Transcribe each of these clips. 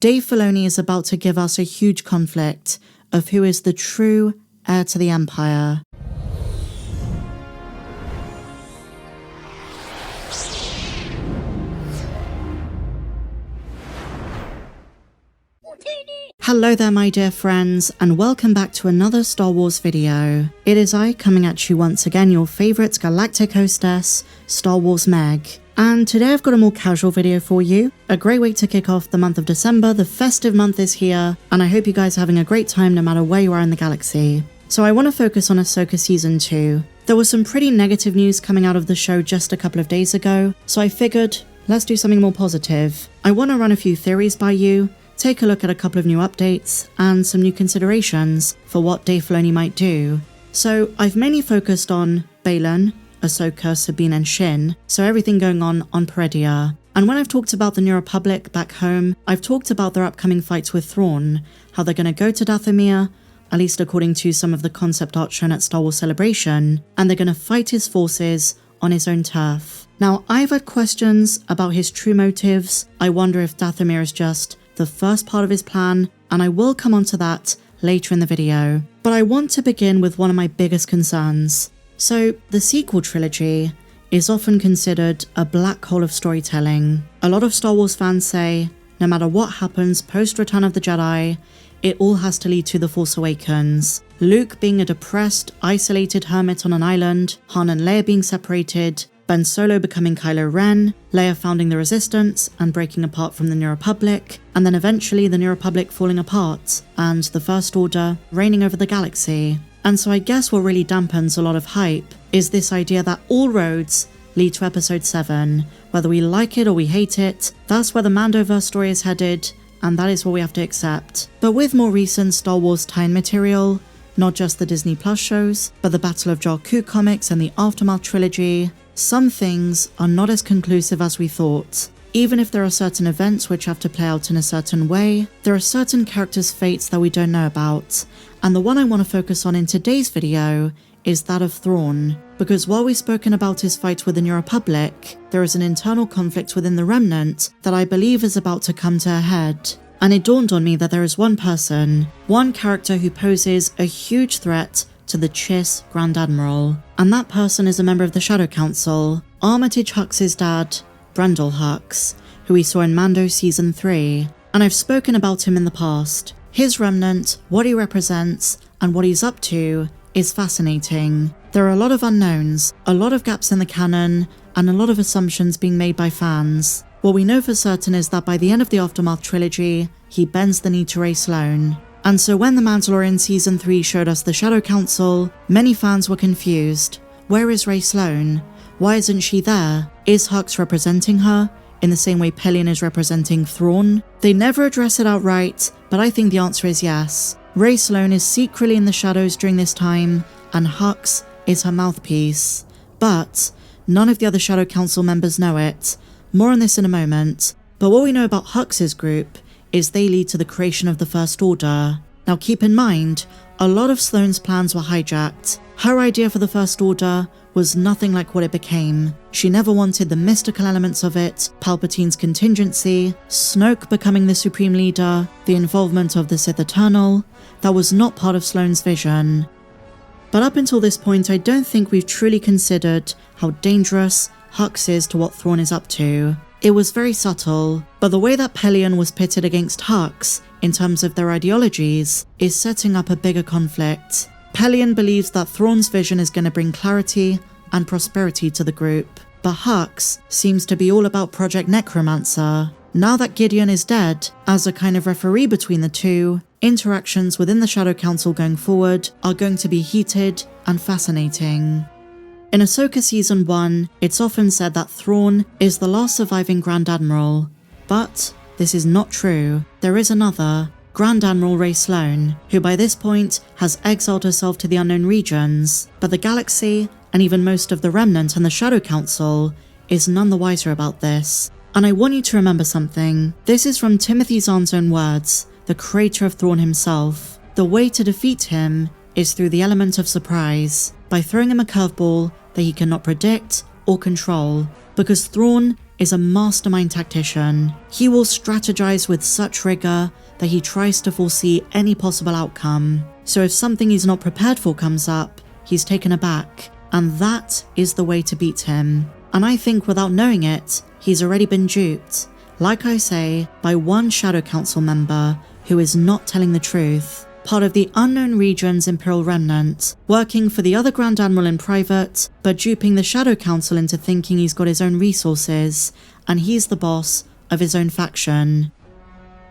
Dave Filoni is about to give us a huge conflict of who is the true heir to the Empire. Hello there my dear friends, and welcome back to another Star Wars video. It is I coming at you once again, your favourite galactic hostess, Star Wars Meg. And today I've got a more casual video for you. A great way to kick off the month of December. The festive month is here, and I hope you guys are having a great time no matter where you are in the galaxy. So I want to focus on Ahsoka Season 2. There was some pretty negative news coming out of the show just a couple of days ago, so I figured, let's do something more positive. I want to run a few theories by you, take a look at a couple of new updates, and some new considerations for what Dave Filoni might do. So I've mainly focused on Baylan, Ahsoka, Sabine and Shin, so everything going on Peridea. And when I've talked about the New Republic back home, I've talked about their upcoming fights with Thrawn, how they're going to go to Dathomir, at least according to some of the concept art shown at Star Wars Celebration, and they're going to fight his forces on his own turf. Now, I've had questions about his true motives. I wonder if Dathomir is just the first part of his plan, and I will come on to that later in the video. But I want to begin with one of my biggest concerns. So, the sequel trilogy is often considered a black hole of storytelling. A lot of Star Wars fans say, no matter what happens post Return of the Jedi, it all has to lead to The Force Awakens. Luke being a depressed, isolated hermit on an island, Han and Leia being separated, Ben Solo becoming Kylo Ren, Leia founding the Resistance and breaking apart from the New Republic, and then eventually the New Republic falling apart, and the First Order reigning over the galaxy. And so I guess what really dampens a lot of hype is this idea that all roads lead to Episode 7. Whether we like it or we hate it, that's where the Mandoverse story is headed, and that is what we have to accept. But with more recent Star Wars tie-in material, not just the Disney Plus shows, but the Battle of Jakku comics and the Aftermath trilogy, some things are not as conclusive as we thought. Even if there are certain events which have to play out in a certain way, there are certain characters' fates that we don't know about. And the one I want to focus on in today's video is that of Thrawn. Because while we've spoken about his fight with the New Republic, there is an internal conflict within the Remnant that I believe is about to come to a head. And it dawned on me that there is one person, one character who poses a huge threat to the Chiss Grand Admiral. And that person is a member of the Shadow Council, Armitage Hux's dad, Brendol Hux, who we saw in Mando Season 3. And I've spoken about him in the past. His remnant, what he represents, and what he's up to is fascinating. There are a lot of unknowns, a lot of gaps in the canon, and a lot of assumptions being made by fans. What we know for certain is that by the end of the Aftermath trilogy, he bends the knee to Rey Sloan. And so when The Mandalorian Season 3 showed us the Shadow Council, many fans were confused. Where is Rey Sloan? Why isn't she there? Is Hux representing her, in the same way Pellaeon is representing Thrawn? They never address it outright, but I think the answer is yes. Rey Sloan is secretly in the shadows during this time, and Hux is her mouthpiece. But none of the other Shadow Council members know it. More on this in a moment. But what we know about Hux's group is they lead to the creation of the First Order. Now keep in mind, a lot of Sloane's plans were hijacked. Her idea for the First Order was nothing like what it became. She never wanted the mystical elements of it, Palpatine's contingency, Snoke becoming the Supreme Leader, the involvement of the Sith Eternal. That was not part of Sloane's vision. But up until this point, I don't think we've truly considered how dangerous Hux is to what Thrawn is up to. It was very subtle, but the way that Pellaeon was pitted against Hux in terms of their ideologies is setting up a bigger conflict. Pellaeon believes that Thrawn's vision is going to bring clarity and prosperity to the group, but Hux seems to be all about Project Necromancer. Now that Gideon is dead, as a kind of referee between the two, interactions within the Shadow Council going forward are going to be heated and fascinating. In Ahsoka Season 1, it's often said that Thrawn is the last surviving Grand Admiral, but this is not true. There is another, Grand Admiral Rey Sloan, who by this point has exiled herself to the unknown regions, but the galaxy, and even most of the Remnant and the Shadow Council, is none the wiser about this. And I want you to remember something. This is from Timothy Zahn's own words, the creator of Thrawn himself. The way to defeat him is through the element of surprise, by throwing him a curveball that he cannot predict or control, because Thrawn is a mastermind tactician. He will strategize with such rigor that he tries to foresee any possible outcome. So if something he's not prepared for comes up, he's taken aback, and that is the way to beat him. And I think without knowing it, he's already been duped, like I say, by one Shadow Council member who is not telling the truth, part of the unknown region's Imperial Remnant, working for the other Grand Admiral in private, but duping the Shadow Council into thinking he's got his own resources, and he's the boss of his own faction.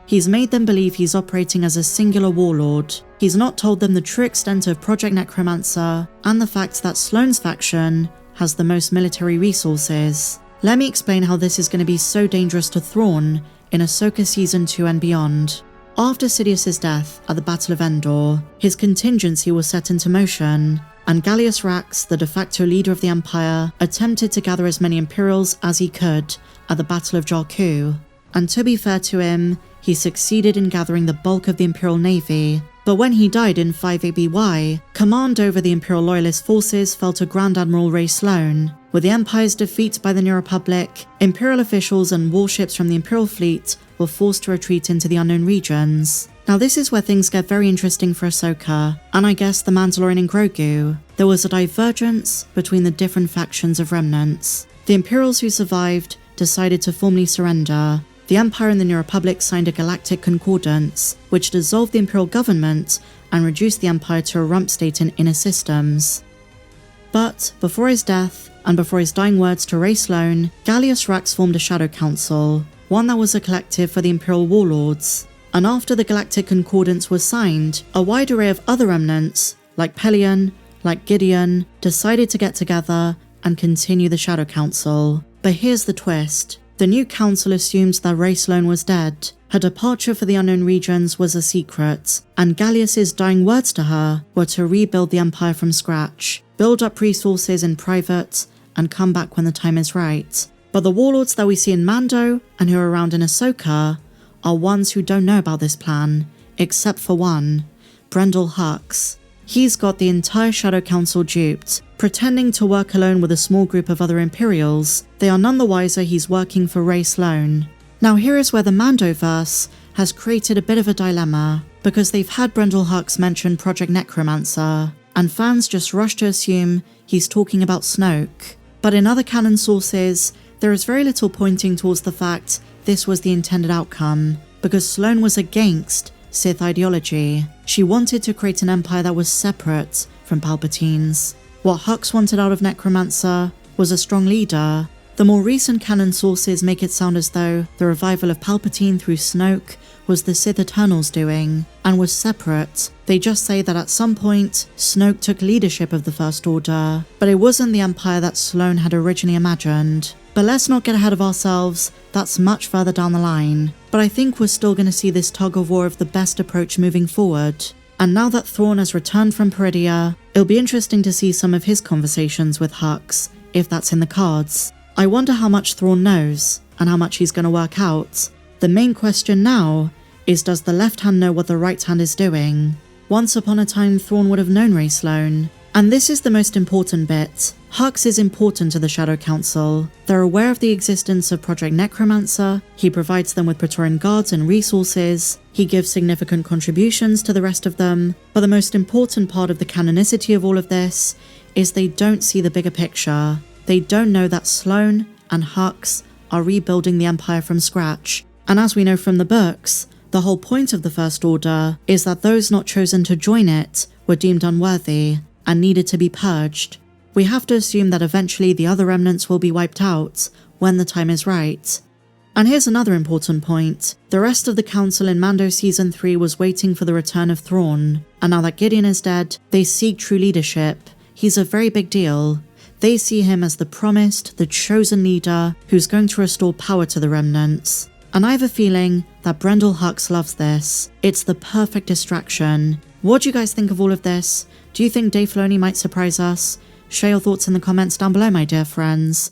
He's made them believe he's operating as a singular warlord. He's not told them the true extent of Project Necromancer, and the fact that Sloan's faction has the most military resources. Let me explain how this is going to be so dangerous to Thrawn in Ahsoka Season 2 and beyond. After Sidious's death at the Battle of Andor, his contingency was set into motion, and Gallius Rax, the de facto leader of the Empire, attempted to gather as many Imperials as he could at the Battle of Jakku. And to be fair to him, he succeeded in gathering the bulk of the Imperial Navy. But when he died in 58 BY, command over the Imperial Loyalist forces fell to Grand Admiral Ray Sloan. With the Empire's defeat by the New Republic, Imperial officials and warships from the Imperial fleet were forced to retreat into the unknown regions. Now this is where things get very interesting for Ahsoka, and I guess the Mandalorian and Grogu. There was a divergence between the different factions of remnants. The Imperials who survived decided to formally surrender. The Empire and the New Republic signed a galactic concordance, which dissolved the Imperial government and reduced the Empire to a rump state in inner systems. But before his death, and before his dying words to Ray Sloan, Gallius Rax formed a Shadow Council, one that was a collective for the Imperial warlords. And after the Galactic Concordance was signed, a wide array of other remnants, like Pellaeon, like Gideon, decided to get together and continue the Shadow Council. But here's the twist. The new council assumed that Ray Sloan was dead. Her departure for the unknown regions was a secret, and Gallius's dying words to her were to rebuild the Empire from scratch, build up resources in private, and come back when the time is right. But the warlords that we see in Mando and who are around in Ahsoka are ones who don't know about this plan, except for one, Brendol Hux. He's got the entire Shadow Council duped. Pretending to work alone with a small group of other Imperials, they are none the wiser he's working for Ray Sloan. Now here is where the Mandoverse has created a bit of a dilemma, because they've had Brendol Hux mention Project Necromancer, and fans just rush to assume he's talking about Snoke. But in other canon sources, there is very little pointing towards the fact this was the intended outcome, because Sloan was against Sith ideology. She wanted to create an empire that was separate from Palpatine's. What Hux wanted out of Necromancer was a strong leader. The more recent canon sources make it sound as though the revival of Palpatine through Snoke was the Sith Eternals doing, and was separate. They just say that at some point, Snoke took leadership of the First Order, but it wasn't the Empire that Sloan had originally imagined. But let's not get ahead of ourselves, that's much further down the line. But I think we're still going to see this tug of war of the best approach moving forward. And now that Thrawn has returned from Peridea, it'll be interesting to see some of his conversations with Hux, if that's in the cards. I wonder how much Thrawn knows, and how much he's going to work out. The main question now is, does the left hand know what the right hand is doing? Once upon a time, Thrawn would have known Ray Sloan. And this is the most important bit. Hux is important to the Shadow Council. They're aware of the existence of Project Necromancer, he provides them with Praetorian guards and resources, he gives significant contributions to the rest of them, but the most important part of the canonicity of all of this is they don't see the bigger picture. They don't know that Sloan and Hux are rebuilding the Empire from scratch. And as we know from the books, the whole point of the First Order is that those not chosen to join it were deemed unworthy and needed to be purged. We have to assume that eventually the other remnants will be wiped out when the time is right. And here's another important point. The rest of the council in Mando Season 3 was waiting for the return of Thrawn, and now that Gideon is dead, they seek true leadership. He's a very big deal. They see him as the promised, the chosen leader who's going to restore power to the remnants. And I have a feeling that Brendol Hux loves this. It's the perfect distraction. What do you guys think of all of this? Do you think Dave Filoni might surprise us? Share your thoughts in the comments down below, my dear friends.